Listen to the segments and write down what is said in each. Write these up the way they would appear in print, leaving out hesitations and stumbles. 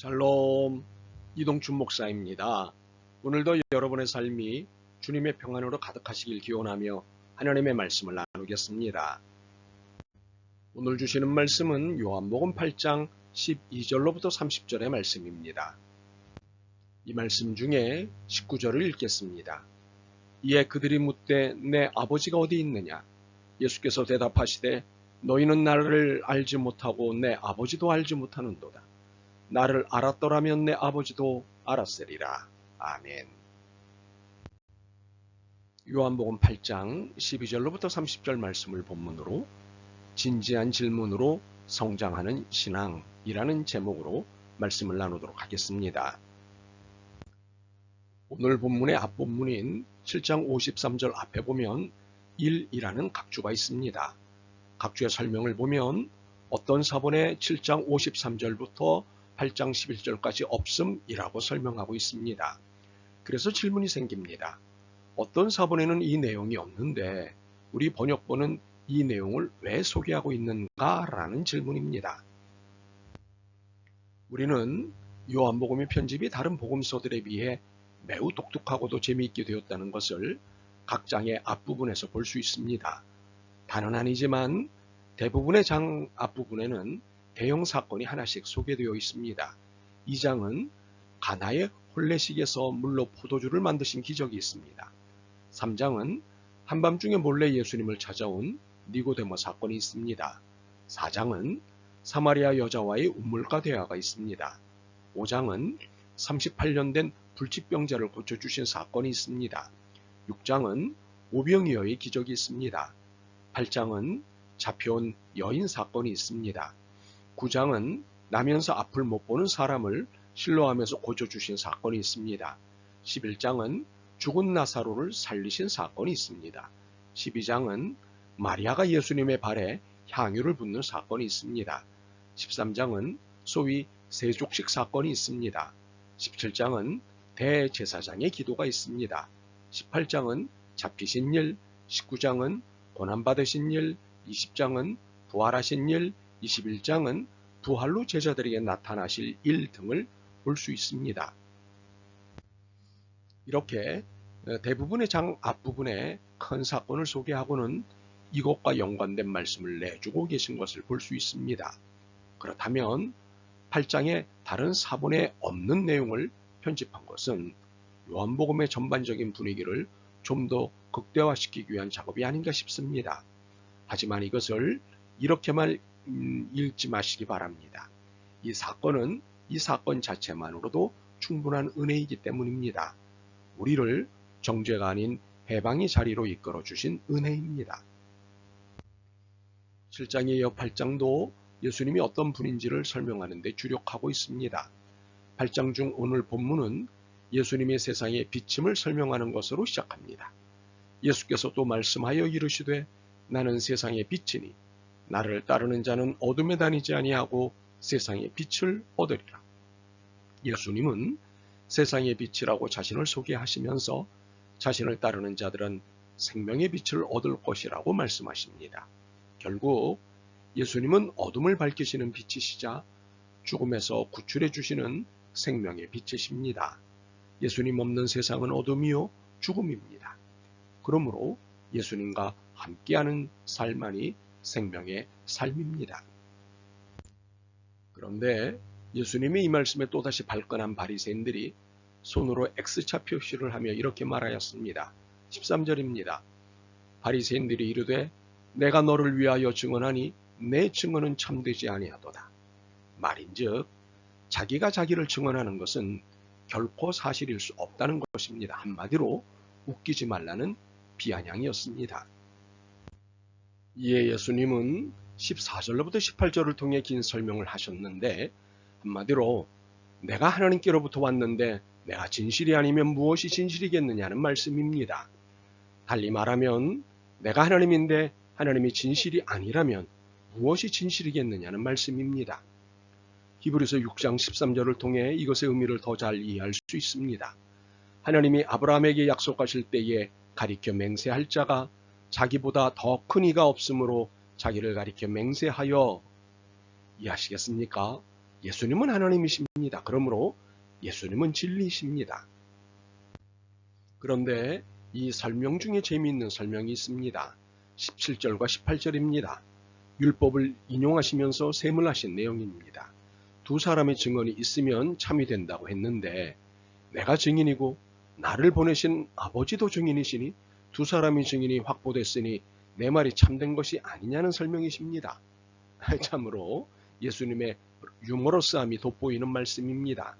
샬롬, 이동춘 목사입니다. 오늘도 여러분의 삶이 주님의 평안으로 가득하시길 기원하며 하나님의 말씀을 나누겠습니다. 오늘 주시는 말씀은 요한복음 8장 12절로부터 30절의 말씀입니다. 이 말씀 중에 19절을 읽겠습니다. 이에 그들이 묻되 내 아버지가 어디 있느냐? 예수께서 대답하시되 너희는 나를 알지 못하고 내 아버지도 알지 못하는도다. 나를 알았더라면 내 아버지도 알았으리라. 아멘. 요한복음 8장 12절로부터 30절 말씀을 본문으로 진지한 질문으로 성장하는 신앙이라는 제목으로 말씀을 나누도록 하겠습니다. 오늘 본문의 앞본문인 7장 53절 앞에 보면 1이라는 각주가 있습니다. 각주의 설명을 보면 어떤 사본의 7장 53절부터 8장 11절까지 없음이라고 설명하고 있습니다. 그래서 질문이 생깁니다. 어떤 사본에는 이 내용이 없는데 우리 번역본은 이 내용을 왜 소개하고 있는가라는 질문입니다. 우리는 요한복음의 편집이 다른 복음서들에 비해 매우 독특하고도 재미있게 되었다는 것을 각 장의 앞부분에서 볼 수 있습니다. 다는 아니지만 대부분의 장 앞부분에는 대형 사건이 하나씩 소개되어 있습니다. 2장은 가나의 혼례식에서 물로 포도주를 만드신 기적이 있습니다. 3장은 한밤중에 몰래 예수님을 찾아온 니고데모 사건이 있습니다. 4장은 사마리아 여자와의 우물가 대화가 있습니다. 5장은 38년 된 불치병자를 고쳐주신 사건이 있습니다. 6장은 오병이어의 기적이 있습니다. 8장은 잡혀온 여인 사건이 있습니다. 9장은 나면서 앞을 못 보는 사람을 실로암에서 고쳐주신 사건이 있습니다. 11장은 죽은 나사로를 살리신 사건이 있습니다. 12장은 마리아가 예수님의 발에 향유를 붓는 사건이 있습니다. 13장은 소위 세족식 사건이 있습니다. 17장은 대제사장의 기도가 있습니다. 18장은 잡히신 일, 19장은 고난받으신 일, 20장은 부활하신 일, 21장은 부활로 제자들에게 나타나실 일 등을 볼 수 있습니다. 이렇게 대부분의 장 앞부분에 큰 사건을 소개하고는 이것과 연관된 말씀을 내주고 계신 것을 볼 수 있습니다. 그렇다면 8장의 다른 사본에 없는 내용을 편집한 것은 요한복음의 전반적인 분위기를 좀 더 극대화시키기 위한 작업이 아닌가 싶습니다. 하지만 이것을 이렇게만 읽지 마시기 바랍니다. 이 사건은 이 사건 자체만으로도 충분한 은혜이기 때문입니다. 우리를 정죄가 아닌 해방의 자리로 이끌어 주신 은혜입니다. 7장에 이어 8장도 예수님이 어떤 분인지를 설명하는 데 주력하고 있습니다. 8장 중 오늘 본문은 예수님의 세상의 비침을 설명하는 것으로 시작합니다. 예수께서 또 말씀하여 이르시되 나는 세상의 빛이니 나를 따르는 자는 어둠에 다니지 아니하고 세상의 빛을 얻으리라. 예수님은 세상의 빛이라고 자신을 소개하시면서 자신을 따르는 자들은 생명의 빛을 얻을 것이라고 말씀하십니다. 결국 예수님은 어둠을 밝히시는 빛이시자 죽음에서 구출해 주시는 생명의 빛이십니다. 예수님 없는 세상은 어둠이요 죽음입니다. 그러므로 예수님과 함께하는 삶만이 생명의 삶입니다. 그런데 예수님이 이 말씀에 또다시 발끈한 바리새인들이 손으로 X자 표시를 하며 이렇게 말하였습니다. 13절입니다. 바리새인들이 이르되 내가 너를 위하여 증언하니 내 증언은 참되지 아니하도다. 말인즉 자기가 자기를 증언하는 것은 결코 사실일 수 없다는 것입니다. 한마디로 웃기지 말라는 비아냥이었습니다. 이에 예수님은 14절로부터 18절을 통해 긴 설명을 하셨는데 한마디로 내가 하나님께로부터 왔는데 내가 진실이 아니면 무엇이 진실이겠느냐는 말씀입니다. 달리 말하면 내가 하나님인데 하나님이 진실이 아니라면 무엇이 진실이겠느냐는 말씀입니다. 히브리서 6장 13절을 통해 이것의 의미를 더 잘 이해할 수 있습니다. 하나님이 아브라함에게 약속하실 때에 가리켜 맹세할 자가 자기보다 더 큰 이가 없으므로 자기를 가리켜 맹세하여 이해하시겠습니까? 예수님은 하나님이십니다. 그러므로 예수님은 진리이십니다. 그런데 이 설명 중에 재미있는 설명이 있습니다. 17절과 18절입니다. 율법을 인용하시면서 셈을하신 내용입니다. 두 사람의 증언이 있으면 참이 된다고 했는데 내가 증인이고 나를 보내신 아버지도 증인이시니 두 사람의 증인이 확보됐으니 내 말이 참된 것이 아니냐는 설명이십니다. 참으로 예수님의 유머러스함이 돋보이는 말씀입니다.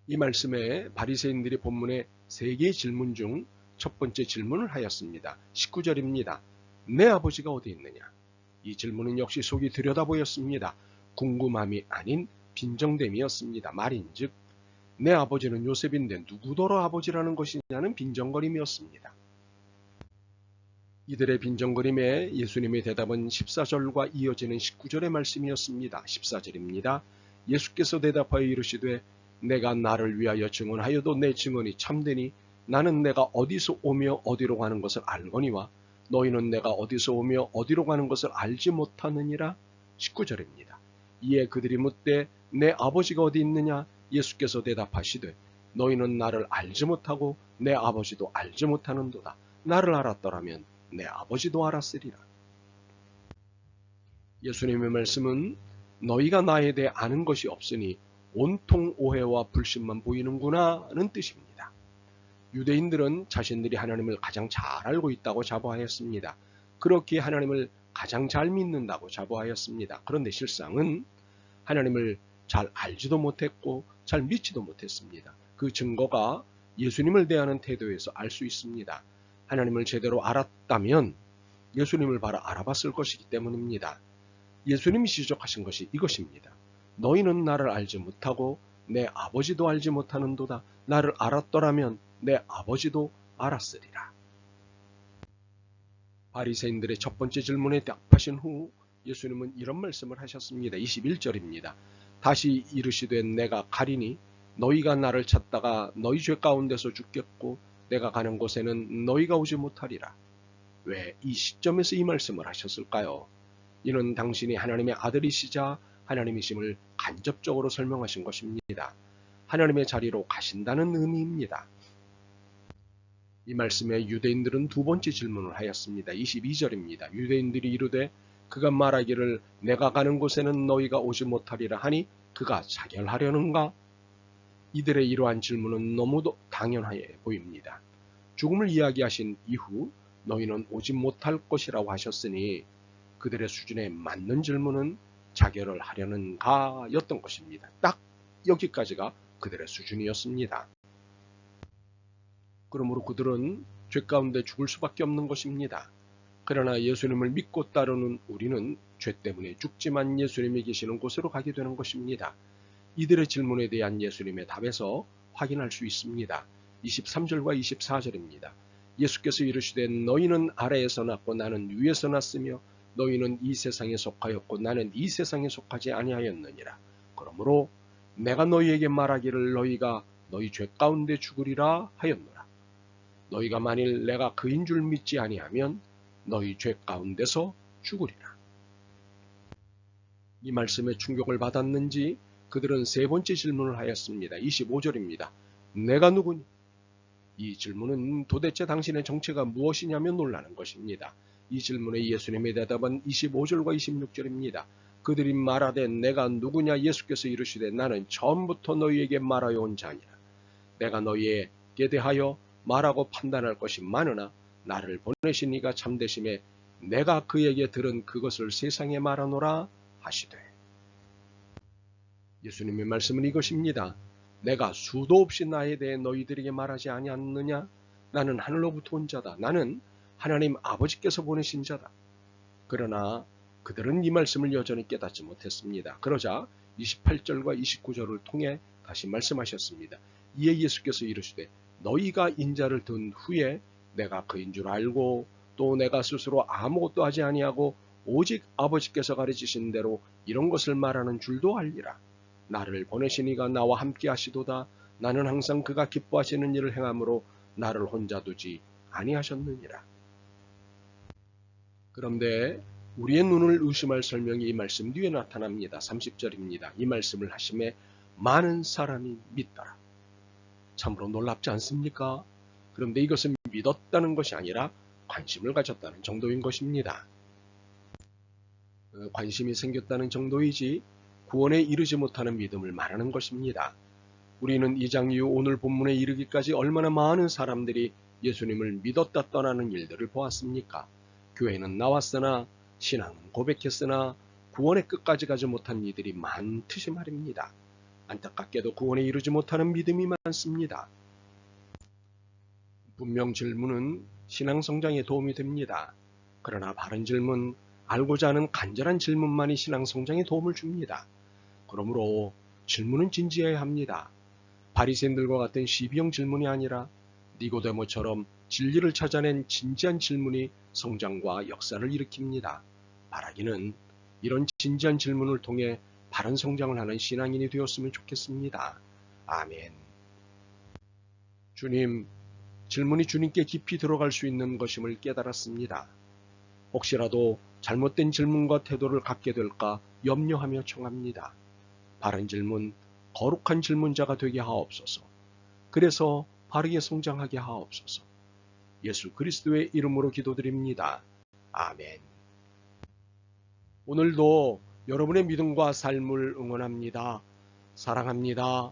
이 말씀에 바리새인들이 본문에 세 개의 질문 중 첫 번째 질문을 하였습니다. 19절입니다. 내 아버지가 어디 있느냐? 이 질문은 역시 속이 들여다보였습니다. 궁금함이 아닌 빈정됨이었습니다. 말인즉 내 아버지는 요셉인데 누구더러 아버지라는 것이냐는 빈정거림이었습니다. 이들의 빈정거림에 예수님의 대답은 14절과 이어지는 19절의 말씀이었습니다. 14절입니다. 예수께서 대답하여 이르시되 내가 나를 위하여 증언하여도 내 증언이 참되니 나는 내가 어디서 오며 어디로 가는 것을 알거니와 너희는 내가 어디서 오며 어디로 가는 것을 알지 못하느니라. 19절입니다. 이에 그들이 묻되 내 아버지가 어디 있느냐? 예수께서 대답하시되 너희는 나를 알지 못하고 내 아버지도 알지 못하는도다. 나를 알았더라면 내 아버지도 알았으리라. 예수님의 말씀은 너희가 나에 대해 아는 것이 없으니 온통 오해와 불신만 보이는구나는 뜻입니다. 유대인들은 자신들이 하나님을 가장 잘 알고 있다고 자부하였습니다. 그렇기에 하나님을 가장 잘 믿는다고 자부하였습니다. 그런데 실상은 하나님을 잘 알지도 못했고 잘 믿지도 못했습니다. 그 증거가 예수님을 대하는 태도에서 알 수 있습니다. 하나님을 제대로 알았다면 예수님을 바로 알아봤을 것이기 때문입니다. 예수님이 지적하신 것이 이것입니다. 너희는 나를 알지 못하고 내 아버지도 알지 못하는도다. 나를 알았더라면 내 아버지도 알았으리라. 바리새인들의 첫 번째 질문에 답하신 후 예수님은 이런 말씀을 하셨습니다. 21절입니다. 다시 이르시되 내가 가리니 너희가 나를 찾다가 너희 죄 가운데서 죽겠고 내가 가는 곳에는 너희가 오지 못하리라. 왜 이 시점에서 이 말씀을 하셨을까요? 이는 당신이 하나님의 아들이시자 하나님이심을 간접적으로 설명하신 것입니다. 하나님의 자리로 가신다는 의미입니다. 이 말씀에 유대인들은 두 번째 질문을 하였습니다. 22절입니다. 유대인들이 이르되 그가 말하기를 내가 가는 곳에는 너희가 오지 못하리라 하니 그가 자결하려는가? 이들의 이러한 질문은 너무도 당연해 보입니다. 죽음을 이야기하신 이후 너희는 오지 못할 것이라고 하셨으니 그들의 수준에 맞는 질문은 자결을 하려는가 였던 것입니다. 딱 여기까지가 그들의 수준이었습니다. 그러므로 그들은 죄 가운데 죽을 수밖에 없는 것입니다. 그러나 예수님을 믿고 따르는 우리는 죄 때문에 죽지만 예수님이 계시는 곳으로 가게 되는 것입니다. 이들의 질문에 대한 예수님의 답에서 확인할 수 있습니다. 23절과 24절입니다. 예수께서 이르시되 너희는 아래에서 났고 나는 위에서 났으며 너희는 이 세상에 속하였고 나는 이 세상에 속하지 아니하였느니라. 그러므로 내가 너희에게 말하기를 너희가 너희 죄 가운데 죽으리라 하였노라. 너희가 만일 내가 그인 줄 믿지 아니하면 너희 죄 가운데서 죽으리라. 이 말씀에 충격을 받았는지 그들은 세 번째 질문을 하였습니다. 25절입니다. 내가 누구니? 이 질문은 도대체 당신의 정체가 무엇이냐며 놀라는 것입니다. 이 질문에 예수님의 대답은 25절과 26절입니다. 그들이 말하되 내가 누구냐? 예수께서 이르시되 나는 처음부터 너희에게 말하여 온 자니라. 내가 너희에게 대하여 말하고 판단할 것이 많으나 나를 보내신 이가 참되심에 내가 그에게 들은 그것을 세상에 말하노라 하시되. 예수님의 말씀은 이것입니다. 내가 수도 없이 나에 대해 너희들에게 말하지 아니하느냐? 나는 하늘로부터 온 자다. 나는 하나님 아버지께서 보내신 자다. 그러나 그들은 이 말씀을 여전히 깨닫지 못했습니다. 그러자 28절과 29절을 통해 다시 말씀하셨습니다. 이에 예수께서 이르시되 너희가 인자를 든 후에 내가 그인 줄 알고 또 내가 스스로 아무것도 하지 아니하고 오직 아버지께서 가르치신 대로 이런 것을 말하는 줄도 알리라. 나를 보내신 이가 나와 함께 하시도다. 나는 항상 그가 기뻐하시는 일을 행함으로 나를 혼자 두지 아니하셨느니라. 그런데 우리의 눈을 의심할 설명이 이 말씀 뒤에 나타납니다. 30절입니다. 이 말씀을 하심에 많은 사람이 믿더라. 참으로 놀랍지 않습니까? 그런데 이것은 믿었다는 것이 아니라 관심을 가졌다는 정도인 것입니다. 관심이 생겼다는 정도이지 구원에 이르지 못하는 믿음을 말하는 것입니다. 우리는 이 장 이후 오늘 본문에 이르기까지 얼마나 많은 사람들이 예수님을 믿었다 떠나는 일들을 보았습니까? 교회는 나왔으나 신앙은 고백했으나 구원의 끝까지 가지 못한 이들이 많듯이 말입니다. 안타깝게도 구원에 이르지 못하는 믿음이 많습니다. 분명 질문은 신앙 성장에 도움이 됩니다. 그러나 바른 질문, 알고자 하는 간절한 질문만이 신앙 성장에 도움을 줍니다. 그러므로 질문은 진지해야 합니다. 바리새인들과 같은 시비형 질문이 아니라 니고데모처럼 진리를 찾아낸 진지한 질문이 성장과 역사를 일으킵니다. 바라기는 이런 진지한 질문을 통해 바른 성장을 하는 신앙인이 되었으면 좋겠습니다. 아멘. 주님, 질문이 주님께 깊이 들어갈 수 있는 것임을 깨달았습니다. 혹시라도 잘못된 질문과 태도를 갖게 될까 염려하며 청합니다. 바른 질문, 거룩한 질문자가 되게 하옵소서. 그래서 바르게 성장하게 하옵소서. 예수 그리스도의 이름으로 기도드립니다. 아멘. 오늘도 여러분의 믿음과 삶을 응원합니다. 사랑합니다.